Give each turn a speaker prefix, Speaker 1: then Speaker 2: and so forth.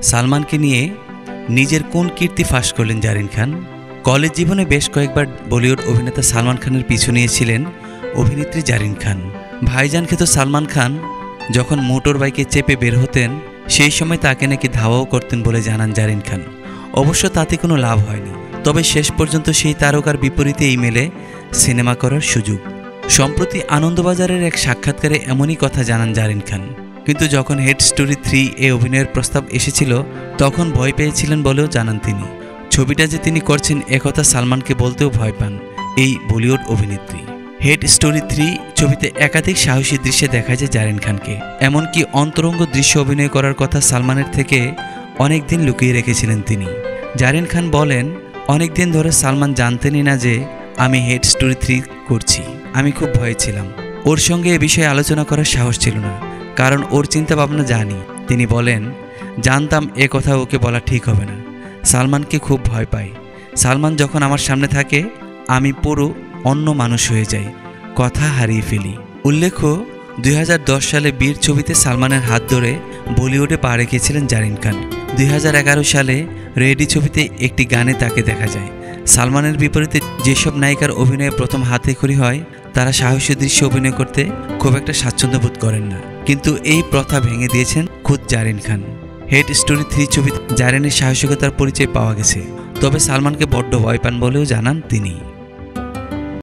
Speaker 1: সালমানকে নিয়ে নিজের কোন কীর্তি ফাঁস করলেন জারিন খান? কলেজ জীবনে বেশ কয়েকবার বলিউড অভিনেতা সালমান খানের পিছু নিয়েছিলেন অভিনেত্রী জারিন খান। ভাইজান খ্যাত সালমান খান যখন মোটর বাইকে চেপে বের হতেন সেই সময় তাকে নাকি ধাওয়াও করতেন বলে জানান জারিন খান। অবশ্য তাতে কোনো লাভ হয়নি, তবে শেষ পর্যন্ত সেই তারকার বিপরীতেই মেলে সিনেমা করার সুযোগ। সম্প্রতি আনন্দবাজারের এক সাক্ষাৎকারে এমনই কথা জানান জারিন খান। কিন্তু যখন হেড স্টোরি 3 এ অভিনয়ের প্রস্তাব এসেছিল তখন ভয় পেয়েছিলেন বলেও জানান তিনি। ছবিটা যে তিনি করছেন একথা সালমানকে বলতেও ভয় পান এই বলিউড অভিনেত্রী। হেড স্টোরি 3 ছবিতে একাধিক সাহসী দৃশ্যে দেখা যায় জারিন খানকে। এমনকি অন্তরঙ্গ দৃশ্য অভিনয় করার কথা সালমানের থেকে অনেক দিন লুকিয়ে রেখেছিলেন তিনি। জারিন খান বলেন, অনেক দিন ধরে সালমান জানতেনই না যে আমি হেড স্টোরি 3 করছি। আমি খুব ভয়ে ছিলাম, ওর সঙ্গে এ বিষয়ে আলোচনা করার সাহস ছিল না, কারণ ওর চিন্তা ভাবনা জানি। তিনি বলেন, জানতাম এ কথা ওকে বলা ঠিক হবে না। সালমানকে খুব ভয় পাই। সালমান যখন আমার সামনে থাকে আমি পুরো অন্য মানুষ হয়ে যাই, কথা হারিয়ে ফেলি। উল্লেখ্য 2010 সালে বীর ছবিতে সালমানের হাত ধরে বলিউডে পা রেখেছিলেন জারিন খান। 2011 সালে রেডি ছবিতে একটি গানে তাকে দেখা যায়। সালমানের বিপরীতে যেসব নায়িকার অভিনয়ে প্রথম হাতেখড়ি হয় তারা সাহসী দৃশ্য অভিনয় করতে খুব একটা স্বাচ্ছন্দ্য বোধ করেন না, কিন্তু এই প্রথা ভেঙে দিয়েছেন খুদ জারিন খান। হেড স্টোরি 3 ছবিতে জারিনের সাহসিকতার পরিচয় পাওয়া গেছে, তবে সালমানকে বড্ড ভয় পান বলেও জানান তিনি।